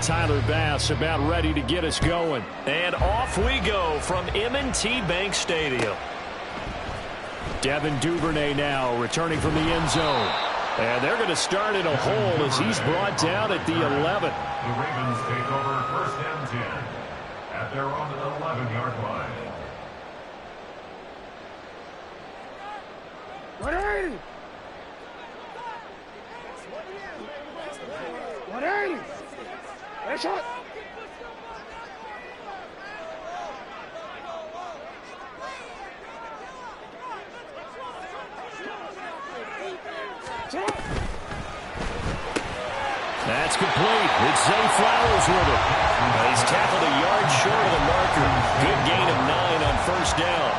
Tyler Bass about ready to get us going. And off we go from M&T Bank Stadium. Devin Duvernay now returning from the end zone. And they're going to start in a hole as he's brought down at the 11. The Ravens take over first and 10 at their own 11-yard line. Ready? 180. Hey, shot. That's complete. It's Zay Flowers with it. He's tackled a yard short of the marker. Good gain of 9 on first down.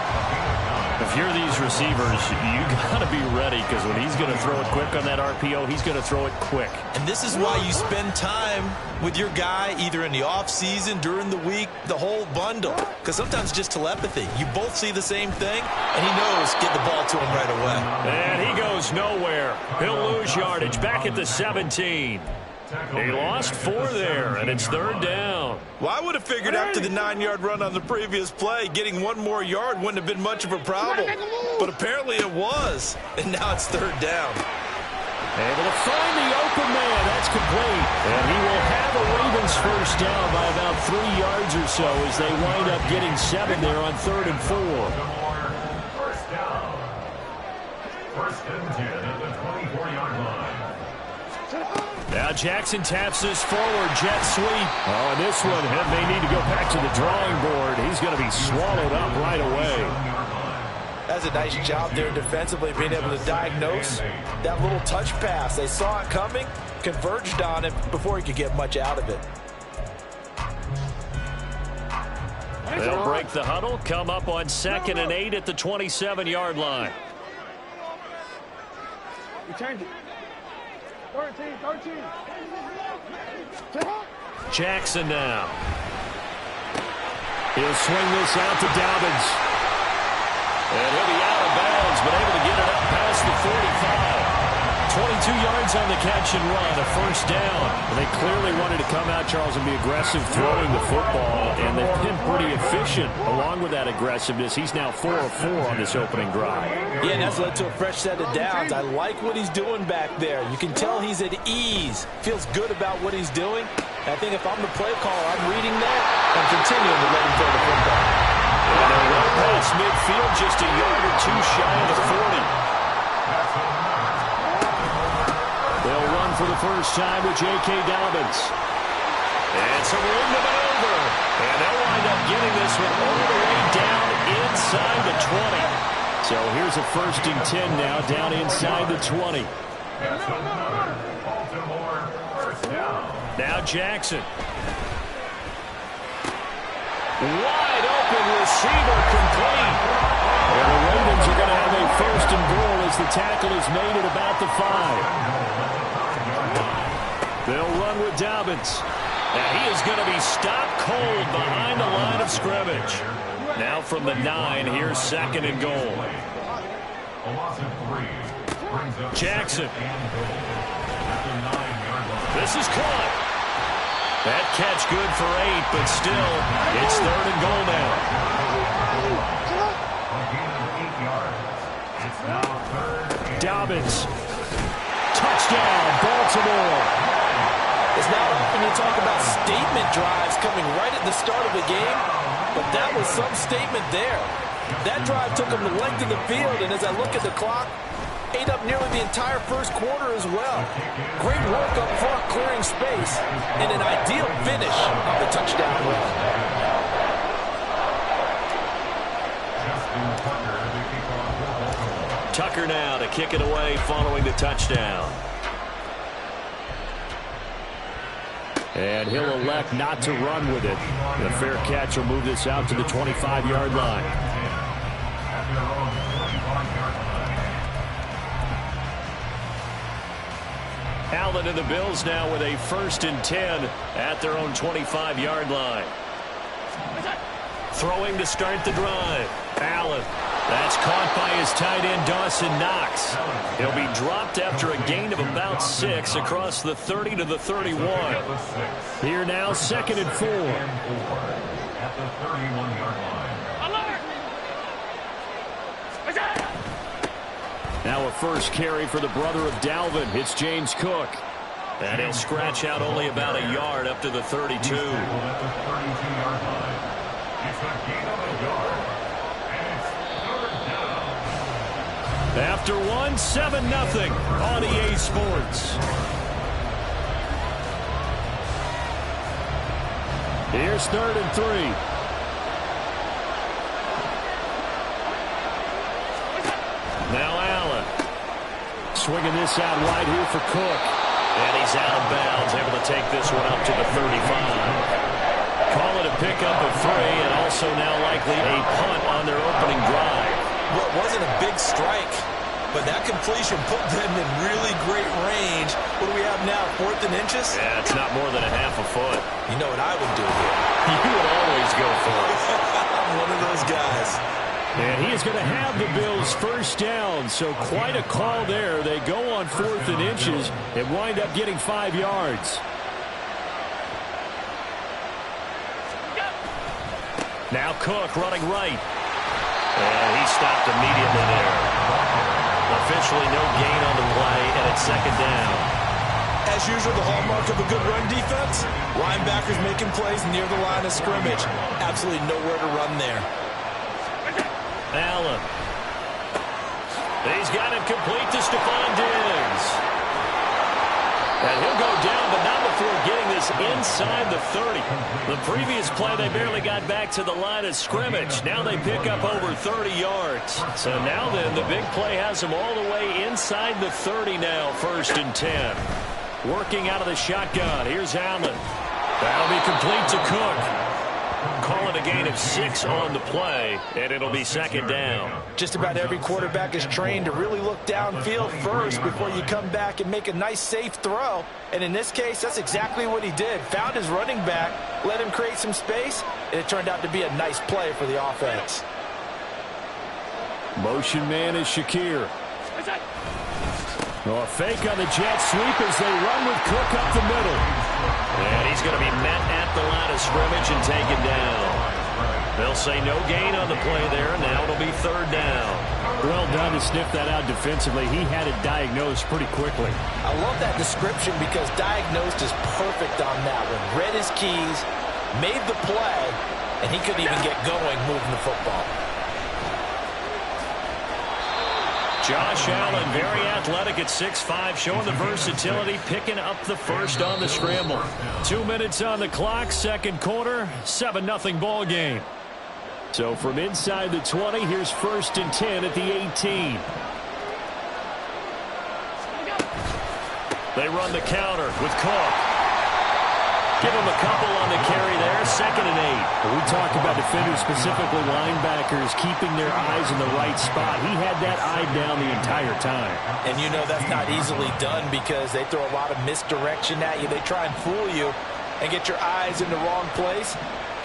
If you're these receivers, you got to be ready because when he's going to throw it quick on that RPO, he's going to throw it quick. And this is why you spend time with your guy either in the offseason, during the week, the whole bundle. Because sometimes just telepathy. You both see the same thing, and he knows get the ball to him right away. And he goes nowhere. He'll lose yardage back at the 17. He lost 4 there, and it's third down. Well, I would have figured after the 9-yard run on the previous play, getting 1 more yard wouldn't have been much of a problem. But apparently it was, and now it's third down. Able to find the open man. That's complete. And he will have a Ravens first down by about 3 yards or so as they wind up getting 7 there on 3rd and 4. First down. First and 10 at the 24-yard line. Now Jackson taps this forward jet sweep. Oh, and this one may need to go back to the drawing board. He's going to be swallowed up right away. That's a nice job there defensively, being able to diagnose that little touch pass. They saw it coming, converged on it before he could get much out of it. They'll break the huddle, come up on 2nd and 8 at the 27-yard line. You change it. 13. Jackson now. He'll swing this out to Dobbins. And he'll be out of bounds, but able to get it up past the 45. 22 yards on the catch and run, a first down. They clearly wanted to come out, Charles, and be aggressive throwing the football, and they've been pretty efficient along with that aggressiveness. He's now 4 of 4 on this opening drive. Yeah, and that's led to a fresh set of downs. I like what he's doing back there. You can tell he's at ease, feels good about what he's doing. I think if I'm the play caller, I'm reading that and continuing to let him throw the football. And they'll run past midfield just a yard or 2 shy of the 40. They'll run for the first time with J.K. Dobbins. And some room to maneuver. And they'll wind up getting this one all the way down inside the 20. So here's a 1st and 10 now down inside the 20. Now Jackson. Wide open receiver complete. And the Ravens are going to have a 1st and goal as the tackle is made at about the 5. They'll run with Dobbins. And he is going to be stopped cold behind the line of scrimmage. Now from the 9, here's 2nd and goal. Jackson. This is caught. That catch good for 8, but still, it's 3rd and goal now. Dobbins. Touchdown, Baltimore. It's not often you talk about statement drives coming right at the start of the game, but that was some statement there. That drive took them the length of the field, and as I look at the clock, ate up nearly the entire first quarter as well. Great work up front, clearing space, and an ideal finish on the touchdown run. Tucker now to kick it away following the touchdown. And he'll elect not to run with it. The fair catch will move this out to the 25-yard line. Allen and the Bills now with a 1st and 10 at their own 25-yard line. Throwing to start the drive. Allen. That's caught by his tight end, Dawson Knox. He'll be dropped after a gain of about 6 across the 30 to the 31. Here now, 2nd and 4. At the 31-yard line. Now a first carry for the brother of Dalvin. It's James Cook. And he'll scratch out only about a yard up to the 32. At the 32-yard line. It's a gain of a yard. And it's third down. After 7-0 on EA Sports. Here's 3rd and 3. Now Allen. Swinging this out wide here for Cook. And he's out of bounds, able to take this one up to the 35. Call it a pickup of 3, and also now likely a punt on their opening drive. Well, it wasn't a big strike, but that completion put them in really great range. What do we have now, 4th and inches? Yeah, it's not more than a half a foot. You know what I would do here? You would always go for it. I'm one of those guys. And he is going to have the Bills' first down, so quite a call there. They go on 4th and inches and wind up getting 5 yards. Now Cook running right. And he stopped immediately there. Officially no gain on the play, and it's 2nd down. As usual, the hallmark of a good run defense, linebackers making plays near the line of scrimmage. Absolutely nowhere to run there. Allen. He's got it complete to Stephon Diggs. And he'll go down, but not before getting this inside the 30. The previous play, they barely got back to the line of scrimmage. Now they pick up over 30 yards. So now then, the big play has them all the way inside the 30 now, 1st and 10. Working out of the shotgun. Here's Allen. That'll be complete to Cook. Call it a gain of 6 on the play, and it'll be 2nd down. Just about every quarterback is trained to really look downfield first before you come back and make a nice, safe throw. And in this case, that's exactly what he did. Found his running back, let him create some space, and it turned out to be a nice play for the offense. Motion man is Shakir. A fake on the jet sweep as they run with Cook up the middle. And he's going to be met at the line of scrimmage and taken down. They'll say no gain on the play there. Now it'll be 3rd down. Well done to sniff that out defensively. He had it diagnosed pretty quickly. I love that description because diagnosed is perfect on that one. Read his keys, made the play, and he couldn't even get going moving the football. Josh Allen, very athletic at 6'5", showing the versatility, picking up the first on the scramble. 2 minutes on the clock, 2nd quarter, 7-0 ball game. So from inside the 20, here's 1st and 10 at the 18. They run the counter with Cook. Give him a couple on the carry there, 2nd and 8. We talk about defenders, specifically linebackers, keeping their eyes in the right spot. He had that eye down the entire time. And you know that's not easily done because they throw a lot of misdirection at you. They try and fool you and get your eyes in the wrong place.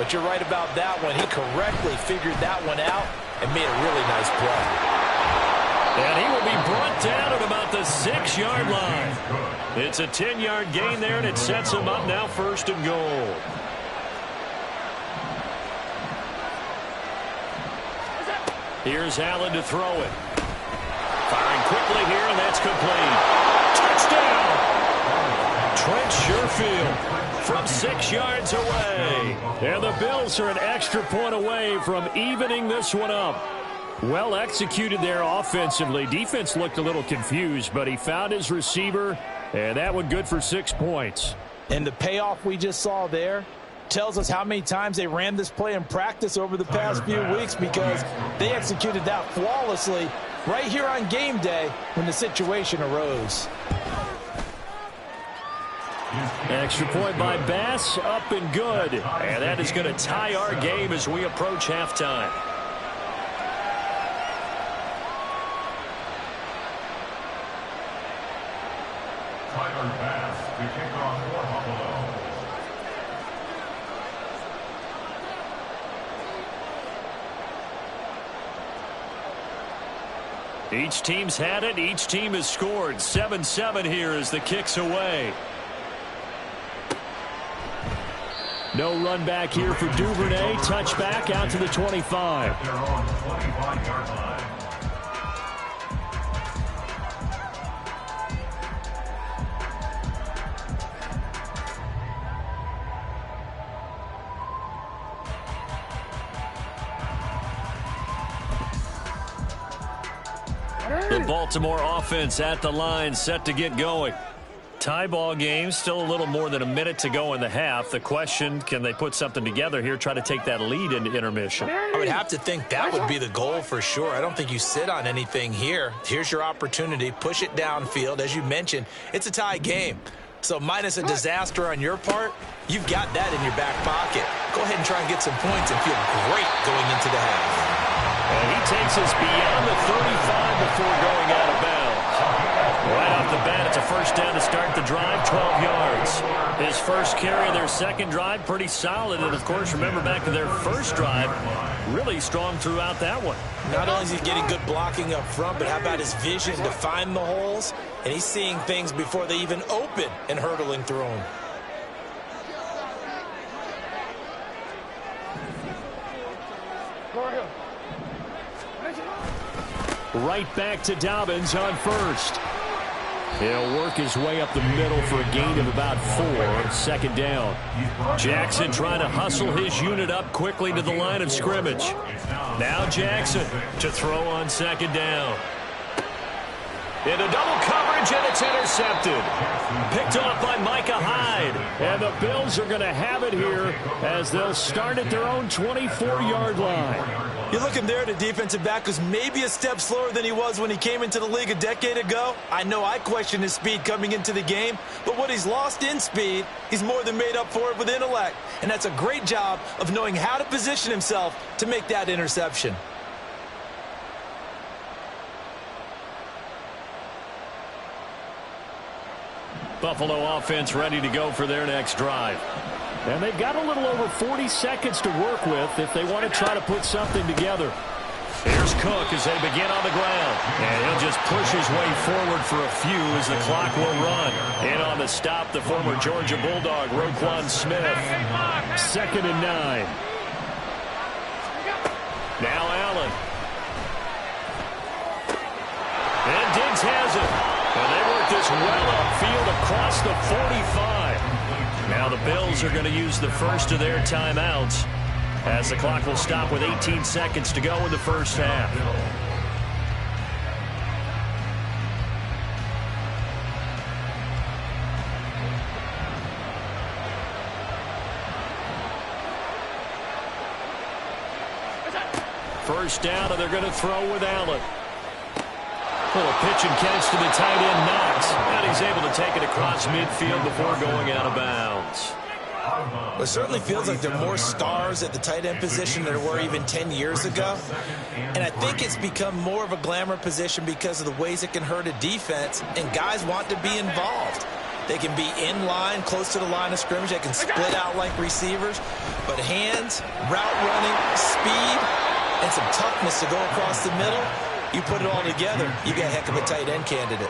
But you're right about that one. He correctly figured that one out and made a really nice play. And he will be brought down at about the 6-yard line. It's a 10-yard gain there, and it sets him up now 1st and goal. Here's Allen to throw it. Firing quickly here, and that's complete. Touchdown! Trent Sherfield from 6 yards away. And the Bills are an extra point away from evening this one up. Well executed there offensively. Defense looked a little confused, but he found his receiver, and that one good for 6 points. And the payoff we just saw there tells us how many times they ran this play in practice over the past few weeks because they executed that flawlessly right here on game day when the situation arose. Extra point by Bass, up and good. And that is going to tie our game as we approach halftime. Tyler Bass to kick off for Buffalo. Each team's had it. Each team has scored. 7-7 here as the kick's away. No run back here for Duvernay. Touchback out to the 25. They're on the 25-yard line. The Baltimore offense at the line, set to get going. Tie ball game, still a little more than a minute to go in the half. The question, can they put something together here, try to take that lead into intermission? I would have to think that would be the goal for sure. I don't think you sit on anything here. Here's your opportunity. Push it downfield. As you mentioned, it's a tie game. So minus a disaster on your part, you've got that in your back pocket. Go ahead and try and get some points and feel great going into the half. And he takes us beyond the 35 before going out of bounds. Right off the bat, it's a first down to start the drive, 12 yards. His first carry of their second drive, pretty solid. And, of course, remember back to their first drive, really strong throughout that one. Not only is he getting good blocking up front, but how about his vision to find the holes? And he's seeing things before they even open and hurtling through them. Right back to Dobbins on first. He'll work his way up the middle for a gain of about 4. Second down. Jackson trying to hustle his unit up quickly to the line of scrimmage. Now Jackson to throw on second down. Into double coverage, and it's intercepted. Picked off by Micah Hyde. And the Bills are going to have it here as they'll start at their own 24-yard line. You're looking there at a defensive back who's maybe a step slower than he was when he came into the league a decade ago. I know I questioned his speed coming into the game, but what he's lost in speed, he's more than made up for it with intellect. And that's a great job of knowing how to position himself to make that interception. Buffalo offense ready to go for their next drive. And they've got a little over 40 seconds to work with if they want to try to put something together. Here's Cook as they begin on the ground. And he'll just push his way forward for a few as the clock will run. In on the stop, the former Georgia Bulldog, Roquan Smith. 2nd and 9. Now Allen. And Diggs has it. And they work this well upfield across the 45. Now the Bills are going to use the first of their timeouts as the clock will stop with 18 seconds to go in the first half. First down, and they're going to throw with Allen. Little pitch and catch to the tight end, Knox. And he's able to take it across midfield before going out of bounds. It certainly feels like there are more stars at the tight end position than there were even 10 years ago. And I think it's become more of a glamour position because of the ways it can hurt a defense, and guys want to be involved. They can be in line, close to the line of scrimmage. They can split out like receivers. But hands, route running, speed, and some toughness to go across the middle, you put it all together, you got a heck of a tight end candidate.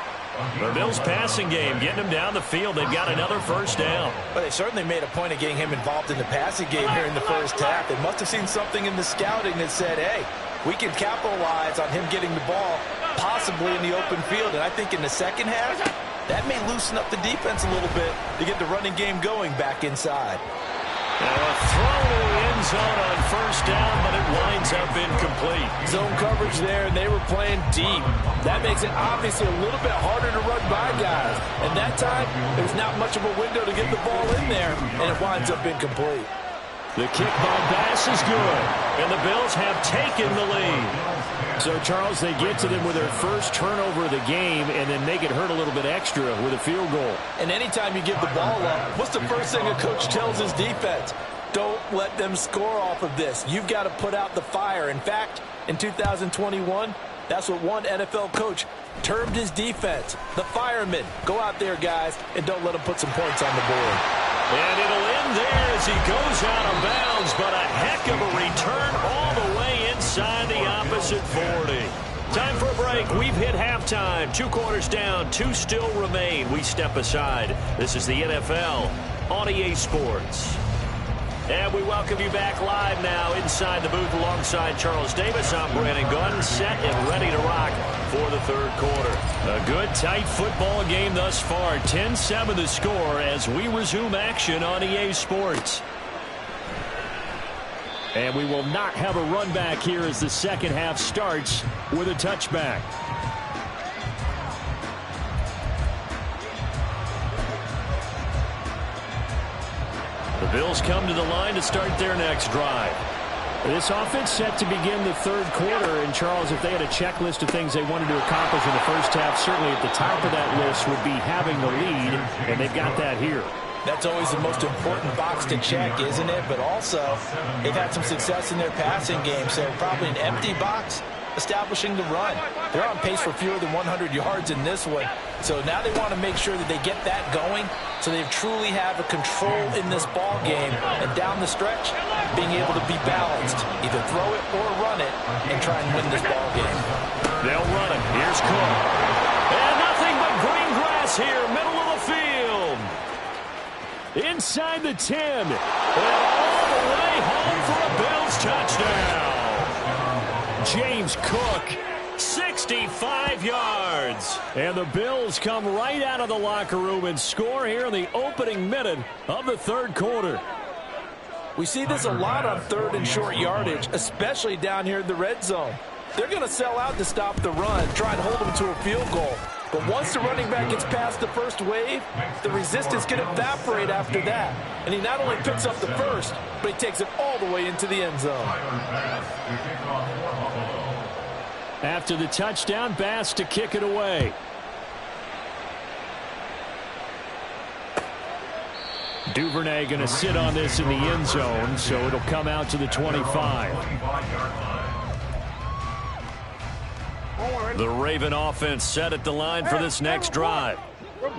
The Bills passing game, getting him down the field. They've got another first down. But they certainly made a point of getting him involved in the passing game here in the first half. They must have seen something in the scouting that said, hey, we can capitalize on him getting the ball possibly in the open field. And I think in the second half, that may loosen up the defense a little bit to get the running game going back inside. Now a throw to the end zone on first down, but it winds up incomplete. Zone coverage there, and they were playing deep. That makes it obviously a little bit harder to run by guys. And that time, there's not much of a window to get the ball in there, and it winds up incomplete. The kick by Bass is good, and the Bills have taken the lead. So, Charles, they get to them with their first turnover of the game and then make it hurt a little bit extra with a field goal. And anytime you give the ball up, what's the first thing a coach tells his defense? Don't let them score off of this. You've got to put out the fire. In fact, in 2021, that's what one NFL coach termed his defense, the firemen. Go out there, guys, and don't let them put some points on the board. And it'll end there as he goes out of bounds, but a heck of a return all the way inside the opposite 40. Time for a break. We've hit halftime. 2 quarters down. 2 still remain. We step aside. This is the NFL on EA Sports. And we welcome you back live now inside the booth alongside Charles Davis. I'm Brandon Gunn, set and ready to rock for the third quarter. A good, tight football game thus far. 10-7 the score as we resume action on EA Sports. And we will not have a run back here as the second half starts with a touchback. The Bills come to the line to start their next drive. This offense set to begin the third quarter. And, Charles, if they had a checklist of things they wanted to accomplish in the first half, certainly at the top of that list would be having the lead, and they've got that here. That's always the most important box to check, isn't it? But also, they've had some success in their passing game, so probably an empty box establishing the run. They're on pace for fewer than 100 yards in this one. So now they want to make sure that they get that going so they truly have a control in this ball game. And down the stretch, being able to be balanced, either throw it or run it, and try and win this ball game. They'll run it. Here's Cook. And nothing but green grass here, middle of the field. Inside the 10. And all the way home for a Bills touchdown. James Cook, 65 yards. And the Bills come right out of the locker room and score here in the opening minute of the third quarter. We see this a lot on third and short yardage, especially down here in the red zone. They're going to sell out to stop the run, try and hold them to a field goal. But once the running back gets past the first wave, the resistance can evaporate after that. And he not only picks up the first, but he takes it all the way into the end zone. After the touchdown, Bass to kick it away. Duvernay going to sit on this in the end zone, so it'll come out to the 25. The Raven offense set at the line for this next drive.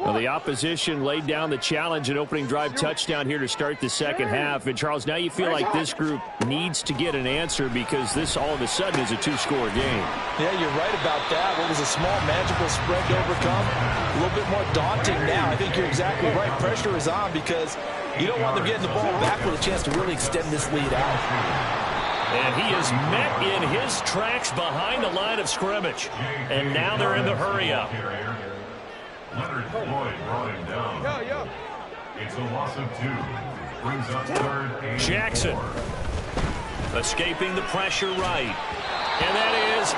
Well, the opposition laid down the challenge and opening drive touchdown here to start the second half. And, Charles, now you feel like this group needs to get an answer because this all of a sudden is a 2-score game. Yeah, you're right about that. What was a small magical spread to overcome, a little bit more daunting now. I think you're exactly right. Pressure is on because you don't want them getting the ball back with a chance to really extend this lead out. And he is met in his tracks behind the line of scrimmage. And now they're in the hurry-up. Leonard Floyd brought him down. It's a loss of 2. Brings up third and Jackson 4. Escaping the pressure right. And that is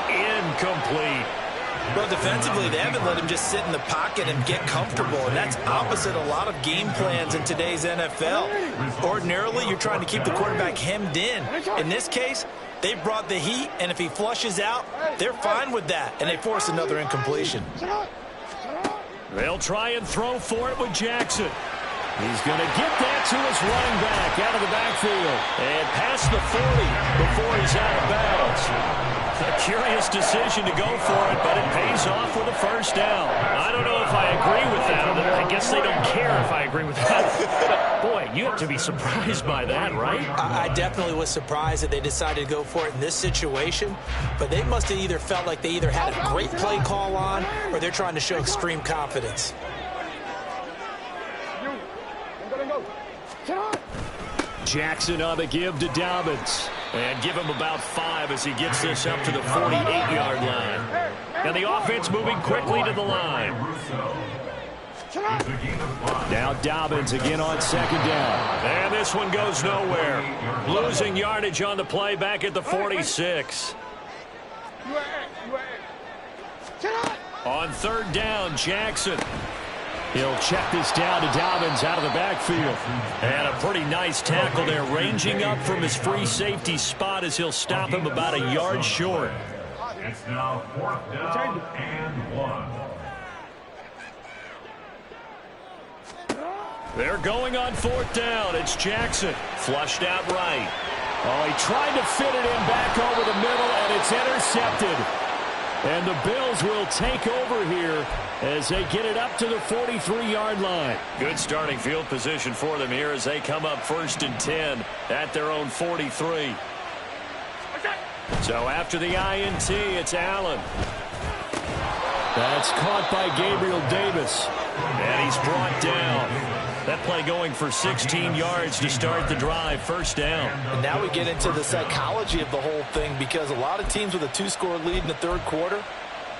incomplete. Well, defensively, they haven't let him just sit in the pocket and get comfortable, and that's opposite a lot of game plans in today's NFL. Ordinarily, you're trying to keep the quarterback hemmed in. In this case, they brought the heat, and if he flushes out, they're fine with that, and they force another incompletion. They'll try and throw for it with Jackson. He's going to get that to his running back out of the backfield. And past the 40 before he's out of bounds. A curious decision to go for it, but it pays off with a first down. I don't know if I agree with that. I guess they don't care if I agree with that. But, boy, you have to be surprised by that, right? I definitely was surprised that they decided to go for it in this situation. But they must have either felt like they either had a great play call on or they're trying to show extreme confidence. Jackson on the give to Dobbins. And give him about 5 as he gets this up to the 48-yard line. And the offense moving quickly to the line. Now Dobbins again on second down. And this one goes nowhere. Losing yardage on the play back at the 46. On third down, Jackson. He'll check this down to Dobbins out of the backfield. And a pretty nice tackle there, ranging up from his free safety spot as he'll stop him about a yard short. It's now 4th down and 1. They're going on 4th down. It's Jackson. Flushed out right. Oh, he tried to fit it in back over the middle, and it's intercepted. And the Bills will take over here as they get it up to the 43-yard line. Good starting field position for them here as they come up 1st and 10 at their own 43. So after the INT, it's Allen. That's caught by Gabriel Davis. And he's brought down. That play going for 16 yards to start the drive. First down. And now we get into the psychology of the whole thing, because a lot of teams with a 2-score lead in the third quarter,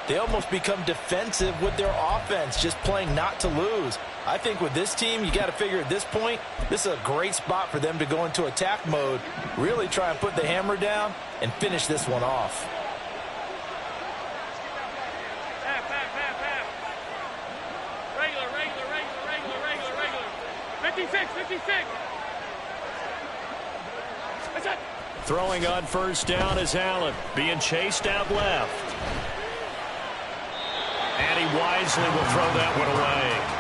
they almost become defensive with their offense, just playing not to lose. I think with this team, you got to figure at this point, this is a great spot for them to go into attack mode, really try and put the hammer down and finish this one off. Regular. 56. That's it. Throwing on first down is Allen. Being chased out left. And he wisely will throw that one away.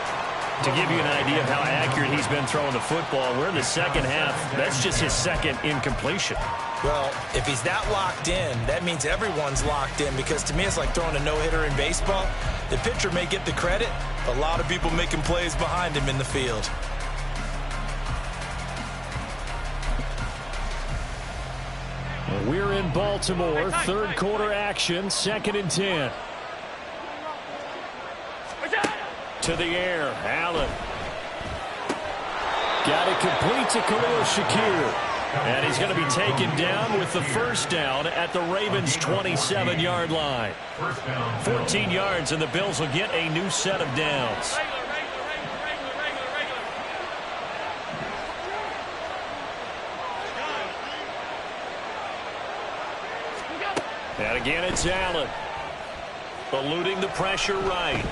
To give you an idea of how accurate he's been throwing the football, we're in the second half. That's just his second incompletion. Well, if he's that locked in, that means everyone's locked in, because to me it's like throwing a no-hitter in baseball. The pitcher may get the credit, but a lot of people making plays behind him in the field. We're in Baltimore. Third quarter action. 2nd and 10. To the air. Allen. Got it complete to Khalil Shakir. And he's going to be taken down with the first down at the Ravens' 27-yard line. 14 yards, and the Bills will get a new set of downs. And again, it's Allen. Eluding the pressure right.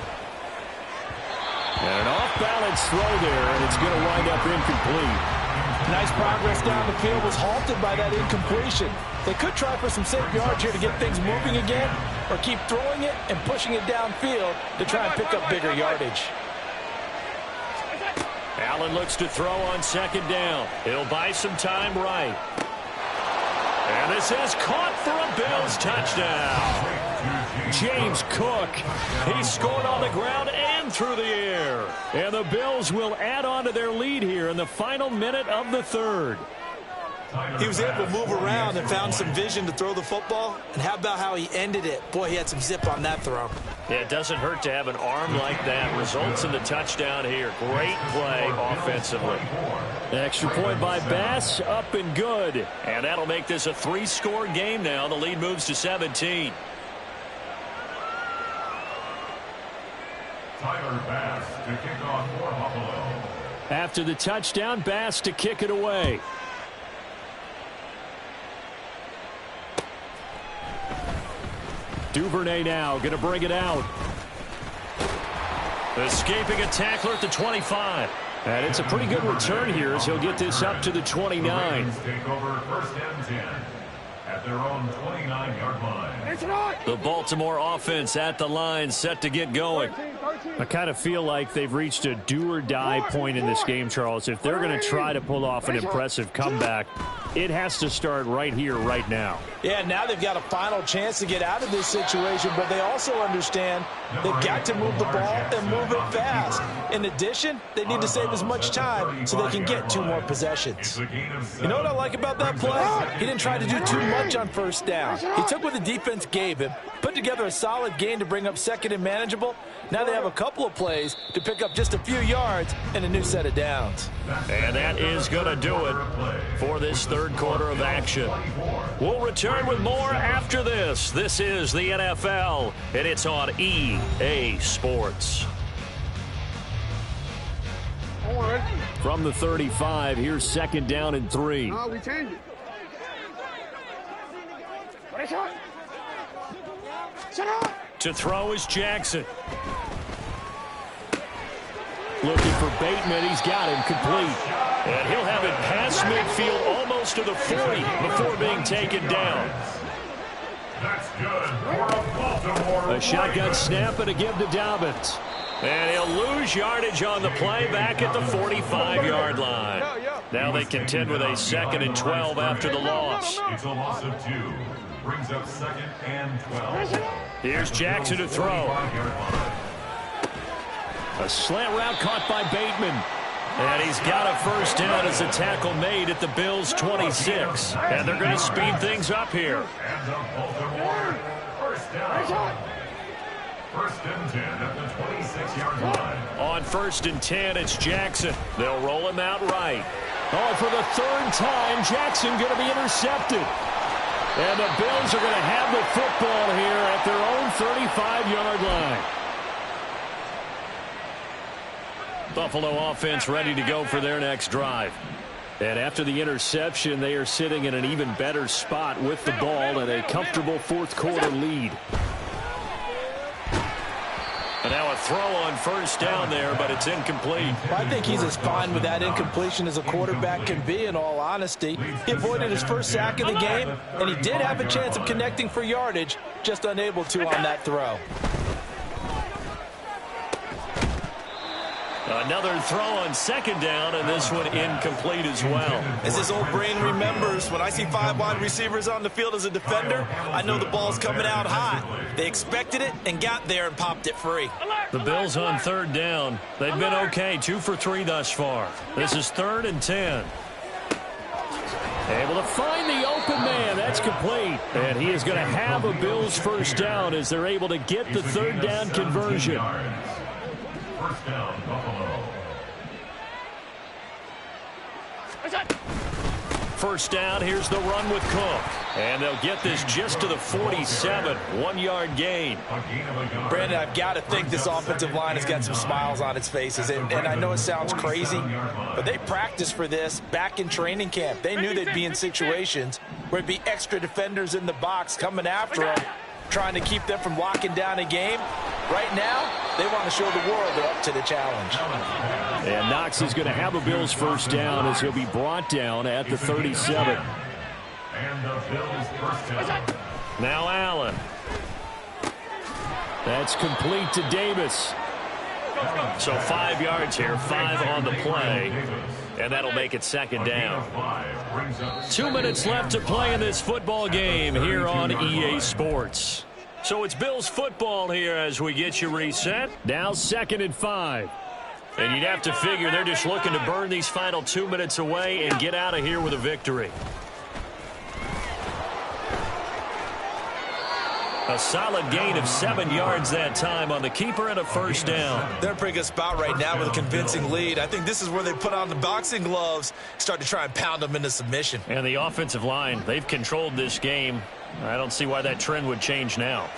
And an off-balance throw there, and it's going to wind up incomplete. Nice progress down the field, was halted by that incompletion. They could try for some safe yards here to get things moving again, or keep throwing it and pushing it downfield to try and pick up bigger yardage. Allen looks to throw on second down. He'll buy some time right. And this is caught for a Bills touchdown. James Cook, he scored on the ground and through the air. And the Bills will add on to their lead here in the final minute of the third. He was able to move around and found some vision to throw the football. And how about how he ended it? Boy, he had some zip on that throw. Yeah, it doesn't hurt to have an arm like that. Results in the touchdown here. Great play offensively. The extra point by Bass, up and good. And that'll make this a 3-score game now. The lead moves to 17. Tyler Bass to kick off for Buffalo. After the touchdown, Bass to kick it away. Duvernay now going to bring it out. Escaping a tackler at the 25. And it's a pretty good return here as he'll get this up to the 29. Take over first and 10 at their own 29-yard line. The Baltimore offense at the line, set to get going. I kind of feel like they've reached a do-or-die point in this game, Charles. If they're going to try to pull off an impressive comeback, it has to start right here, right now. Yeah, now they've got a final chance to get out of this situation, but they also understand they've got to move the ball and move it fast. In addition, they need to save as much time so they can get 2 more possessions. You know what I like about that play? He didn't try to do too much on first down. He took what the defense gave him, put together a solid gain to bring up second and manageable. Now they have a couple of plays to pick up just a few yards and a new set of downs. And that is going to do it for this third quarter of action. We'll return with more after this. This is the NFL, and it's on EA Sports. From the 35, here's second down and 3. No, we changed it. What shot? Shut up! To throw is Jackson. Looking for Bateman. He's got him complete. And he'll have it past midfield almost to the 40 before being taken down. That's good for a Baltimore. A shotgun snap and a give to Dobbins. And he'll lose yardage on the play back at the 45-yard line. Now they contend with a 2nd and 12 after the loss. It's a loss of 2. Brings up 2nd and 12. Here's Jackson to throw. A slant route caught by Bateman. And he's got a first down as a tackle made at the Bills' 26. And they're going to speed things up here. And the Baltimore first down. First and 10 at the 26-yard line. On first and 10, it's Jackson. They'll roll him out right. Oh, for the third time, Jackson going to be intercepted. And the Bills are going to have the football here at their own 35-yard line. Buffalo offense ready to go for their next drive. And after the interception, they are sitting in an even better spot with the ball and a comfortable fourth-quarter lead. And now a throw on first down there, but it's incomplete. I think he's as fine with that incompletion as a quarterback can be, in all honesty. He avoided his first sack of the game, and he did have a chance of connecting for yardage, just unable to on that throw. Another throw on second down, and this one incomplete as well. As his old brain remembers, when I see 5 wide receivers on the field as a defender, I know the ball's coming out hot. They expected it and got there and popped it free. The Bills on third down. They've been okay, 2 for 3 thus far. This is 3rd and 10. Able to find the open man. That's complete. And he is going to have a Bills first down as they're able to get the third down conversion. First down, Buffalo. First down, here's the run with Cook. And they'll get this just to the 47, 1-yard gain. Brandon, I've got to think this offensive line has got some smiles on its faces. And I know it sounds crazy, but they practiced for this back in training camp. They knew they'd be in situations where it'd be extra defenders in the box coming after them, trying to keep them from locking down a game. Right now, they want to show the world they're up to the challenge. And Knox is going to have a Bills first down as he'll be brought down at the 37. And the Bills first down. Now Allen. That's complete to Davis. So 5 yards here, 5 on the play. And that'll make it second down. 2 minutes left to play in this football game here on EA Sports. So it's Bills football here as we get you reset. Now 2nd and 5. And you'd have to figure they're just looking to burn these final 2 minutes away and get out of here with a victory. A solid gain of 7 yards that time on the keeper and a first down. They're in a pretty good spot right now with a convincing lead. I think this is where they put on the boxing gloves, start to try and pound them into submission. And the offensive line, they've controlled this game. I don't see why that trend would change now.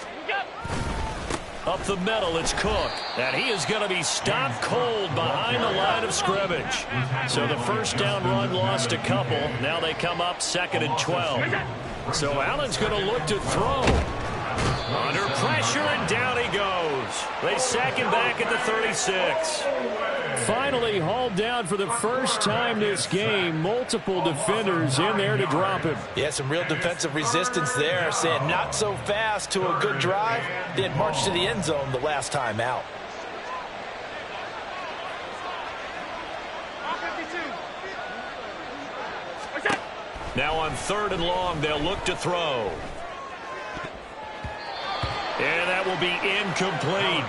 Up the middle, it's Cook. And he is going to be stopped cold behind the line of scrimmage. So the first down run lost a couple. Now they come up 2nd and 12. So Allen's going to look to throw. Under pressure, and down he goes. They sack him back at the 36. Finally hauled down for the first time this game. Multiple defenders in there to drop him. Yeah, some real defensive resistance there, saying not so fast to a good drive. They had marched to the end zone the last time out. Now on 3rd and long, they'll look to throw. And that will be incomplete.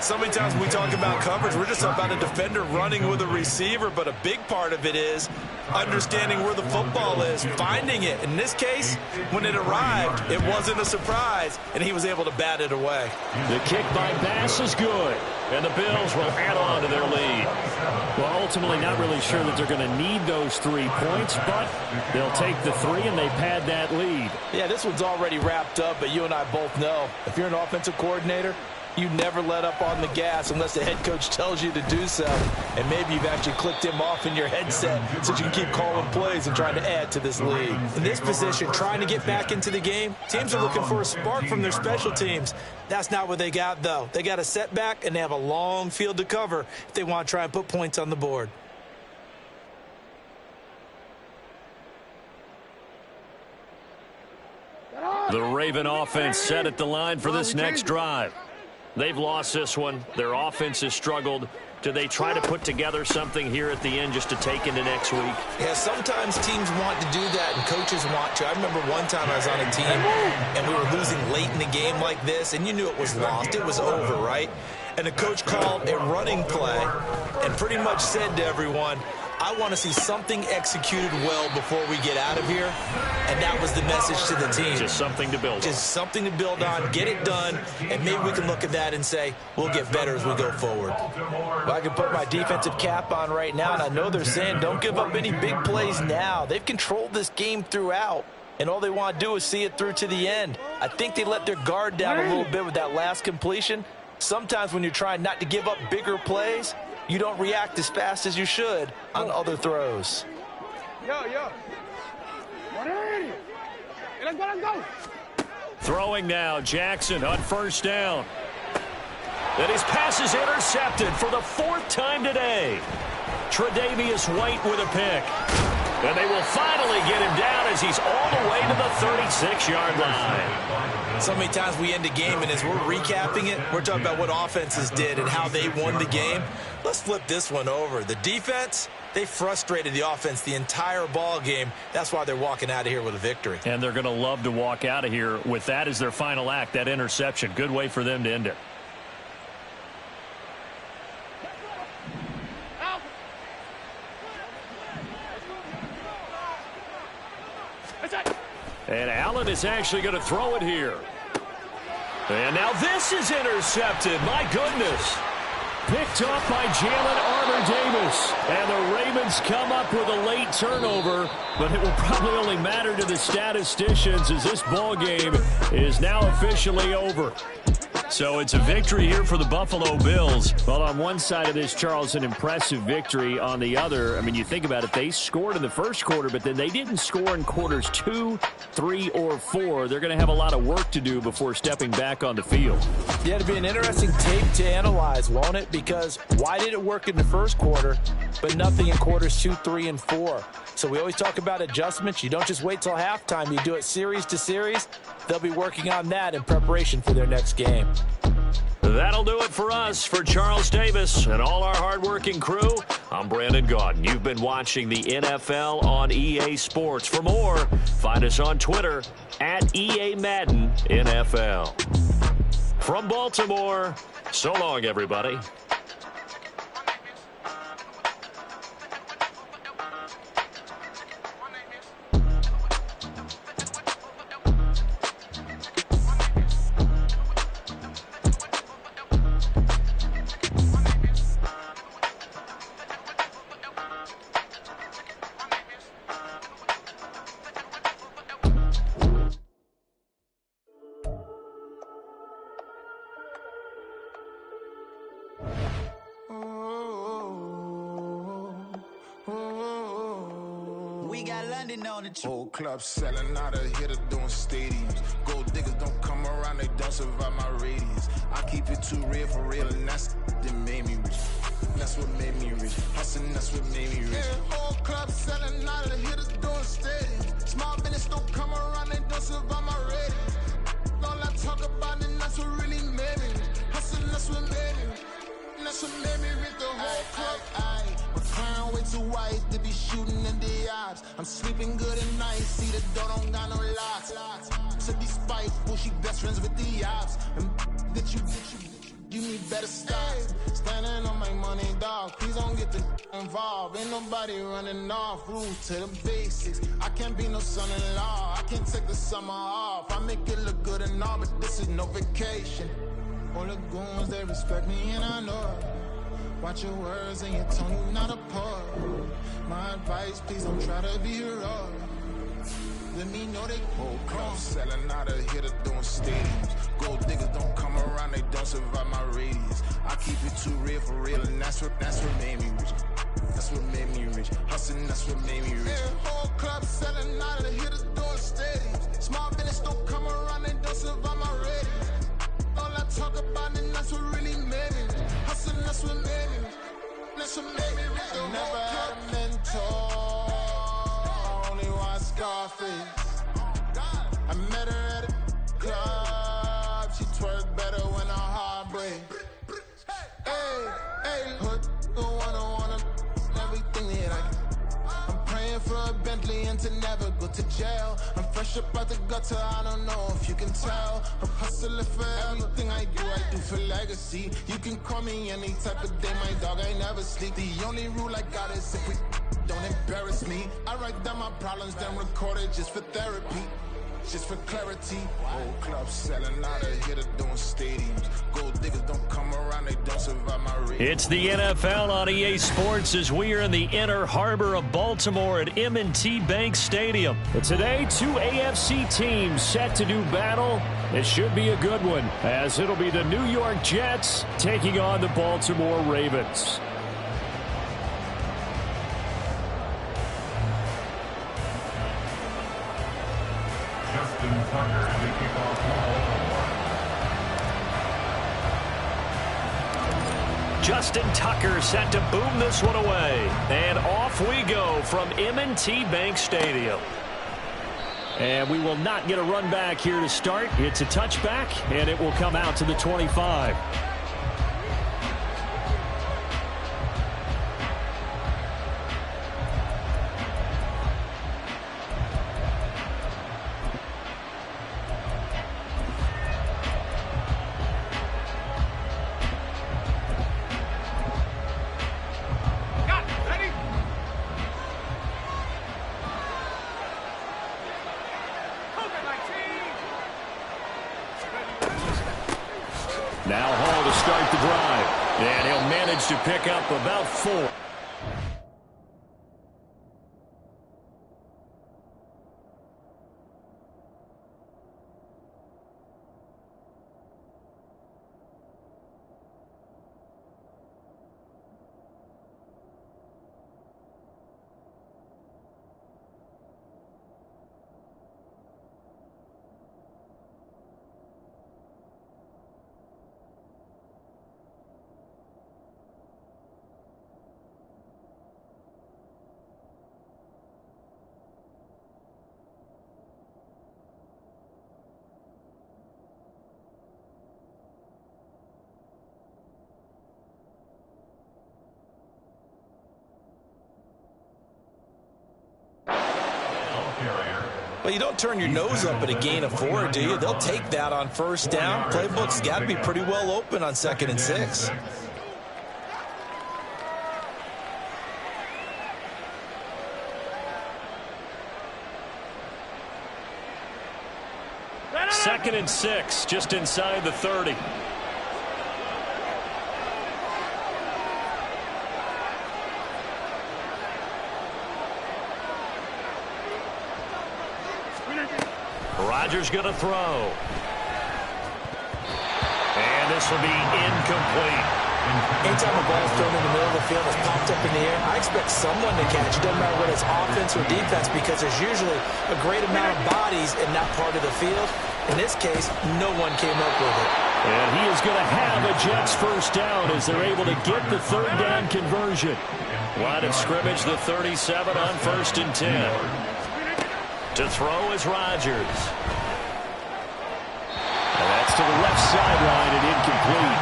So many times when we talk about coverage, we're just about a defender running with a receiver, but a big part of it is understanding where the football is, finding it. In this case, when it arrived, it wasn't a surprise, and he was able to bat it away. The kick by pass is good, and the Bills will add on to their lead. Well, ultimately not really sure that they're going to need those 3 points, but they'll take the 3 and they pad that lead. Yeah, this one's already wrapped up, but you and I both know if you're an offensive coordinator, you never let up on the gas unless the head coach tells you to do so. And maybe you've actually clicked him off in your headset so you can keep calling plays and trying to add to this lead. In this position, trying to get back into the game, teams are looking for a spark from their special teams. That's not what they got, though. They got a setback, and they have a long field to cover if they want to try and put points on the board. The Raven offense set at the line for this next drive. They've lost this one. Their offense has struggled. Do they try to put together something here at the end just to take into next week? Yeah, sometimes teams want to do that and coaches want to. I remember one time I was on a team and we were losing late in the game like this, and you knew it was lost. It was over, right? and the coach called a running play and pretty much said to everyone, I want to see something executed well before we get out of here. And that was the message to the team. Just something to build on. Just something to build on, get it done, and maybe we can look at that and say, we'll get better as we go forward. Well, I can put my defensive cap on right now, and I know they're saying don't give up any big plays now. They've controlled this game throughout, and all they want to do is see it through to the end. I think they let their guard down a little bit with that last completion. Sometimes when you're trying not to give up bigger plays, you don't react as fast as you should on other throws. Yo. Let's go. Throwing now, Jackson on first down. And his pass is intercepted for the 4th time today. Tre'Davious White with a pick. And they will finally get him down as he's all the way to the 36-yard line. So many times we end a game, and as we're recapping it, we're talking about what offenses did and how they won the game. Let's flip this one over. The defense, they frustrated the offense the entire ball game. That's why they're walking out of here with a victory. And they're going to love to walk out of here with that as their final act, that interception. Good way for them to end it. And Allen is actually going to throw it here. And now this is intercepted. My goodness. Picked off by Jalen Armour-Davis. And the Ravens come up with a late turnover, but it will probably only matter to the statisticians as this ball game is now officially over. So it's a victory here for the Buffalo Bills. Well, on one side of this, Charles, an impressive victory. On the other, I mean, you think about it, they scored in the first quarter, but then they didn't score in quarters 2, 3, or 4. They're going to have a lot of work to do before stepping back on the field. Yeah, it'll be an interesting tape to analyze, won't it? Because why did it work in the first quarter, but nothing in quarters 2, 3, and 4? So we always talk about adjustments. You don't just wait till halftime. You do it series to series. They'll be working on that in preparation for their next game. That'll do it for us. For Charles Davis and all our hardworking crew, I'm Brandon Gaudin. You've been watching the NFL on EA Sports. For more, find us on Twitter at EA Madden NFL. From Baltimore, so long, everybody. Whole club selling out of here to doing stadiums. Gold diggers don't come around, they don't survive my radius. I keep it too real for real, and that's that made me rich. That's what made me rich. Hustling, that's what made me rich. Yeah, whole club selling out of here to doing stadiums. Small business don't come around, they don't survive my radius. All I talk about, and that's what really made me rich. Hustling, that's what made me rich. That's what made me rich. The whole club. Crown way too white to be shooting in the eyes. I'm sleeping good at night, see the door don't got no locks. To be spiteful, she best friends with the ops. And that you need better stop. Standing on my money, dog. Please don't get the involved. Ain't nobody running off. Rules to the basics. I can't be no son-in-law. I can't take the summer off. I make it look good and all, but this is no vacation. All the goons, they respect me and I know it. Watch your words and your tone, you not a part. My advice, please don't try to be heroic. Let me know they whole crowd selling out of here to doing stadiums. Gold diggers don't come around, they don't survive my radius. I keep it too real for real, and that's what made me rich. That's what made me rich. Hustling, that's what made me rich. Yeah, whole club selling out of here to doing stadiums. Small business don't come around, they don't survive my radius. All I talk about, and that's what really made me rich. Hustling, that's what made me rich. That's what made me rich. I never had a mentor, only one Scarface. I met her at a club, she twerk better when her heart breaks. Hey, hood, wanna everything that I can. I'm praying for a bent deadly and to never go to jail. I'm fresh up out the gutter, I don't know if you can tell. I'm hustling for everything I do for legacy. You can call me any type of day, my dog, I never sleep. The only rule I got is if we don't embarrass me. I write down my problems, then record it just for therapy. Just for clarity, old clubs selling out of here to doing stadiums. Gold diggers don't come around, they don't survive my race. It's the NFL on EA Sports as we are in the inner harbor of Baltimore at M&T Bank Stadium. And today, two AFC teams set to do battle. It should be a good one, as it'll be the New York Jets taking on the Baltimore Ravens. Justin Tucker set to boom this one away. And off we go from M&T Bank Stadium. And we will not get a run back here to start. It's a touchback, and it will come out to the 25. Now Hall to start the drive. And he'll manage to pick up about 4. Well, you don't turn your nose up at a gain of 4, do you? They'll take that on first down. Playbook's got to be pretty well open on 2nd and 6. Second and 6, just inside the 30. Rodgers going to throw. And this will be incomplete. Anytime a ball's thrown in the middle of the field, it's popped up in the air, I expect someone to catch it. Doesn't matter whether it's offense or defense, because there's usually a great amount of bodies in that part of the field. In this case, no one came up with it. And he is going to have a Jets first down as they're able to get the 3rd down conversion. Line of scrimmage, the 37 on 1st and 10. To throw is Rodgers. And that's to the left sideline and incomplete.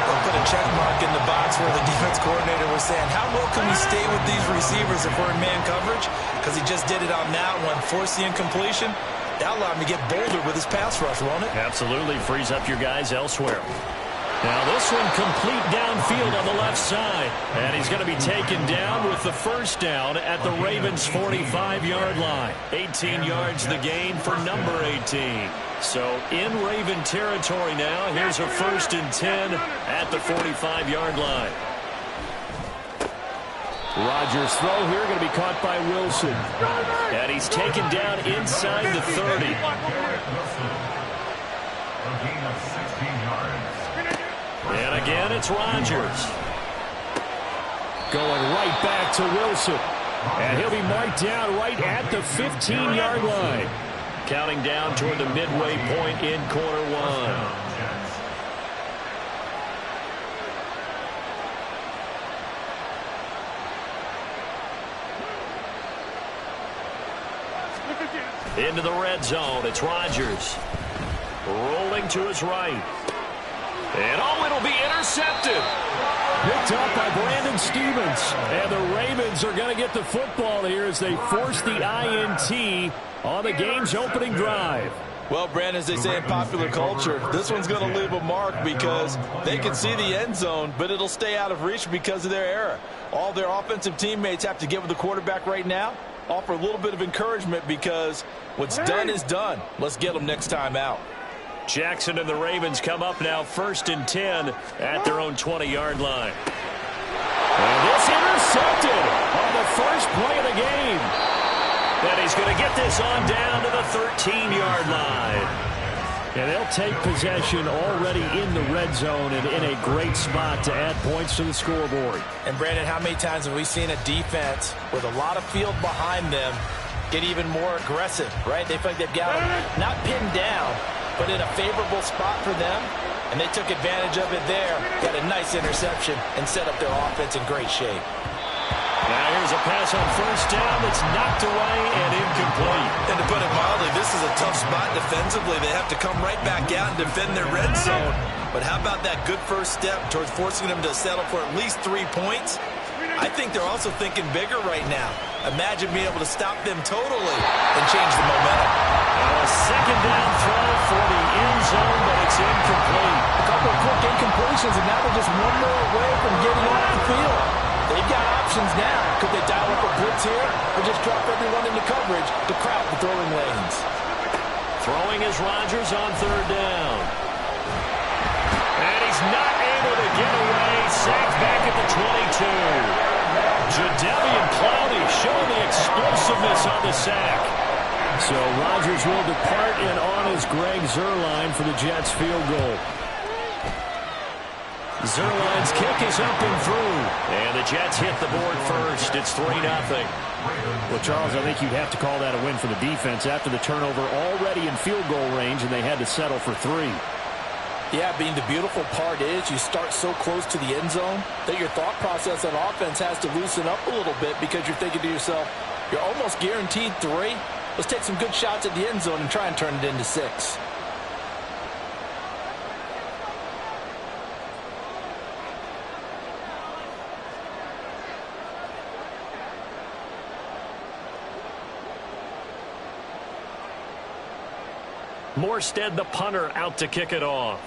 They'll put a check mark in the box where the defense coordinator was saying, how well can we stay with these receivers if we're in man coverage? Because he just did it on that one, forced the incompletion. That allowed him to get bolder with his pass rush, won't it? Absolutely. Frees up your guys elsewhere. Now this one complete downfield on the left side. And he's going to be taken down with the first down at the Ravens' 45-yard line. 18 yards the gain for number 18. So in Raven territory now. Here's a 1st and 10 at the 45-yard line. Rodgers' throw here going to be caught by Wilson. And he's taken down inside the 30. And again, it's Rodgers. Going right back to Wilson. And he'll be marked down right at the 15-yard line. Counting down toward the midway point in quarter 1. Into the red zone. It's Rodgers. Rolling to his right. And it'll be intercepted. Picked up by Brandon Stephens. And the Ravens are going to get the football here as they force the INT on the game's opening drive. Well, Brandon, as they say in popular culture, this one's going to leave a mark because they can see the end zone, but it'll stay out of reach because of their error. All their offensive teammates have to get with the quarterback right now, offer a little bit of encouragement because what's done is done. Let's get them next time out. Jackson and the Ravens come up now 1st and 10 at their own 20-yard line. And this intercepted on the first play of the game. And he's going to get this on down to the 13-yard line. And they'll take possession already in the red zone and in a great spot to add points to the scoreboard. And, Brandon, how many times have we seen a defense with a lot of field behind them get even more aggressive, right? They feel like they've got them not pinned down, but in a favorable spot for them. And they took advantage of it there, got a nice interception, and set up their offense in great shape. Now here's a pass on first down that's knocked away and incomplete. And to put it mildly, this is a tough spot defensively. They have to come right back out and defend their red zone. But how about that good first step towards forcing them to settle for at least 3 points? I think they're also thinking bigger right now. Imagine being able to stop them totally and change the momentum. A second down throw for the end zone, but it's incomplete. A couple of quick incompletions, and now they're just one more away from getting off the field. They've got options now. Could they dial up a blitz here or just drop everyone into coverage to crowd the throwing lanes? Throwing is Rodgers on third down. And he's not able to get away. Sacked back at the 22. Jadeveon Clowney showing the explosiveness on the sack. So Rodgers will depart, and on is Greg Zuerlein for the Jets field goal. Zerline's kick is up and through. And the Jets hit the board first. It's 3-0. Well, Charles, I think you'd have to call that a win for the defense after the turnover already in field goal range, and they had to settle for 3. Yeah, Bean, the beautiful part is you start so close to the end zone that your thought process on offense has to loosen up a little bit because you're thinking to yourself, you're almost guaranteed 3. Let's take some good shots at the end zone and try and turn it into 6. Morstead, the punter, out to kick it off.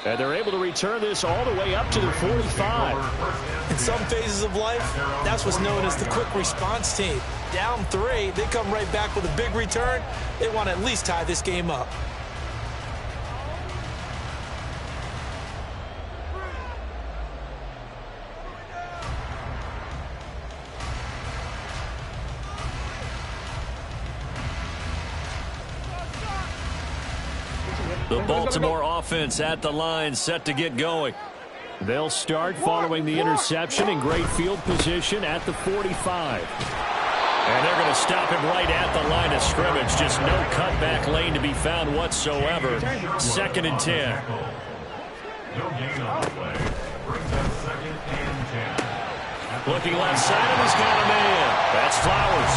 And they're able to return this all the way up to the 45. In some phases of life, that's what's known as the quick response team. Down 3, they come right back with a big return. They want to at least tie this game up. The Baltimore offense at the line, set to get going. They'll start following the interception in great field position at the 45. And they're going to stop him right at the line of scrimmage. Just no cutback lane to be found whatsoever. 2nd and 10. No gain on the play. Brings up 2nd and 10. Looking left side, and he's got a man. That's Flowers.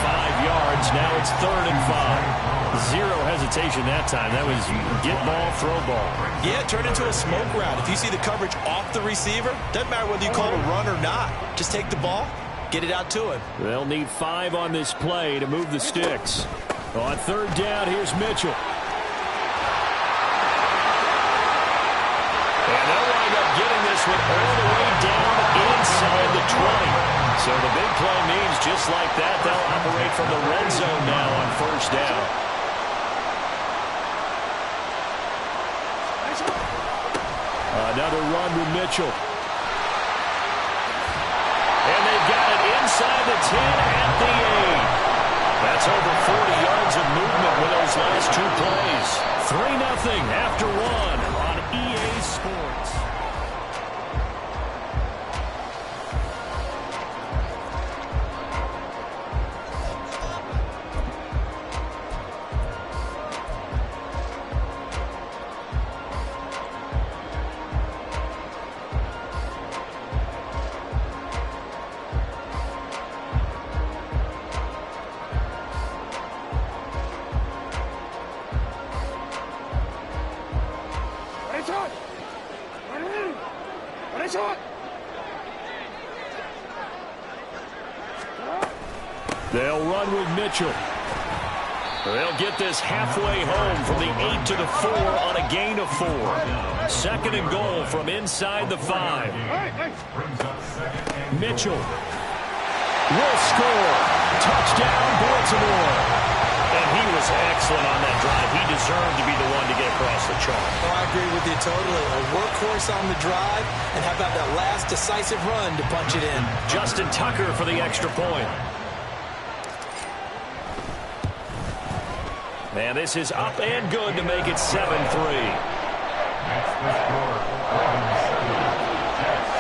5 yards. Now it's 3rd and 5. Zero hesitation that time. That was get ball, throw ball. Yeah, it turned into a smoke route. If you see the coverage off the receiver, doesn't matter whether you call it a run or not. Just take the ball, get it out to him. They'll need 5 on this play to move the sticks. On 3rd down, here's Mitchell. And they'll wind up getting this one all the way down inside the 20. So the big play means just like that, they'll operate from the red zone now on 1st down. Another run with Mitchell. And they've got it inside the 10 at the 8. That's over 40 yards of movement with those last 2 plays. 3-0 after 1 on EA Sports. They'll run with Mitchell. They'll get this halfway home from the 8 to the 4 on a gain of 4. 2nd and goal from inside the 5. Mitchell will score. Touchdown, Baltimore. And he was excellent on that drive. He deserved to be the one to get across the chalk. Oh, I agree with you totally. A workhorse on the drive, and how about that last decisive run to punch it in? Justin Tucker for the extra point. And this is up and good to make it 7-3. That's the score. 7, Jets,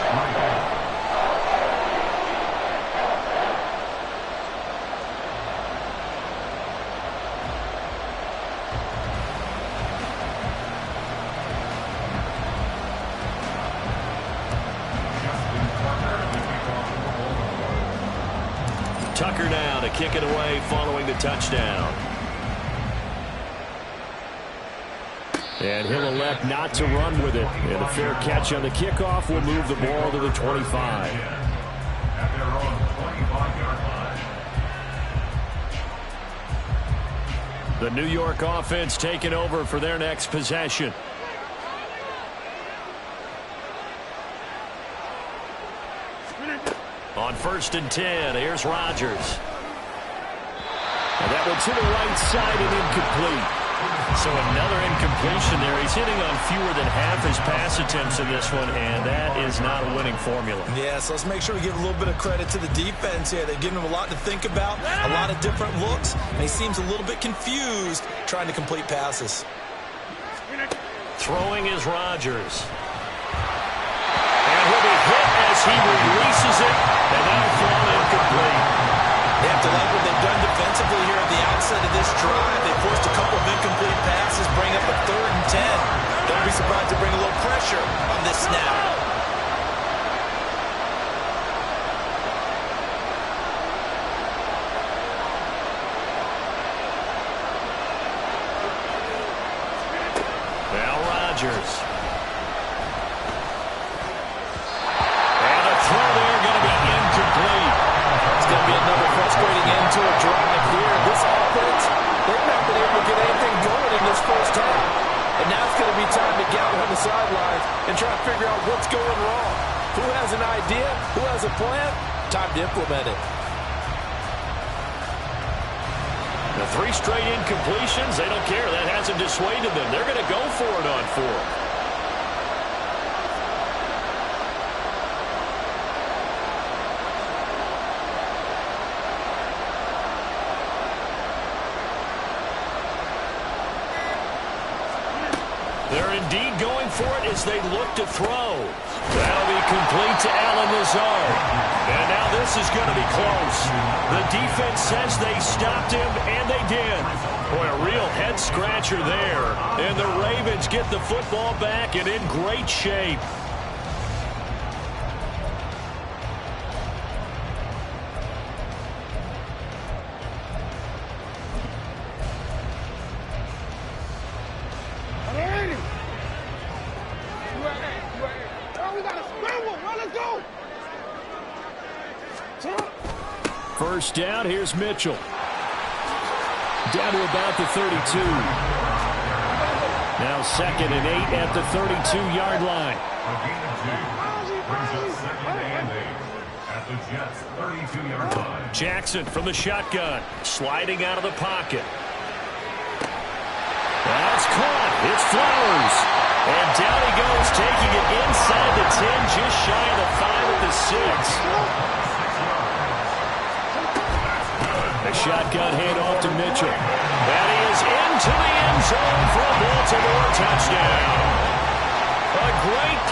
Tucker now to kick it away following the touchdown. And he'll elect not to run with it. And a fair catch on the kickoff will move the ball to the 25. At their own 25-yard line. The New York offense taking over for their next possession. On 1st and 10, here's Rodgers. And that one to the right side and incomplete. So another incompletion there. He's hitting on fewer than half his pass attempts in this one, and that is not a winning formula. Yeah, so let's make sure we give a little bit of credit to the defense here. They've given him a lot to think about, a lot of different looks, and he seems a little bit confused trying to complete passes. Throwing is Rodgers. And he'll be hit as he releases it, and that'll fall incomplete. They have to like what they've done defensively here at the outset of this drive. They forced a couple of incomplete passes, bring up a 3rd and 10. Don't be surprised to bring a little pressure on this snap. Now Rodgers. And a throw there going to be incomplete. It's going to be another frustrating end to a drive here. This offense, they've not been able to get anything going in this first half. And now it's going to be time to gather on the sidelines and try to figure out what's going wrong. Who has an idea? Who has a plan? Time to implement it. The 3 straight incompletions, they don't care. That hasn't dissuaded them. They're going to go for it on 4th. They're indeed going for it as they look to throw. That'll be complete to Allen Lazard. And now this is going to be close. The defense says they stopped him, and they did. Boy, a real head-scratcher there. And the Ravens get the football back and in great shape. First down, here's Mitchell. Down to about the 32. Now 2nd and 8 at the 32-yard line. A gain of 2 brings up 2nd and 8 at the Jets' 32-yard line. Jackson from the shotgun, sliding out of the pocket. That's caught. It's Flowers. And down he goes, taking it inside the 10, just shy of the 5 at the 6. A shotgun handoff to Mitchell. That is into the end zone for a Baltimore touchdown. A great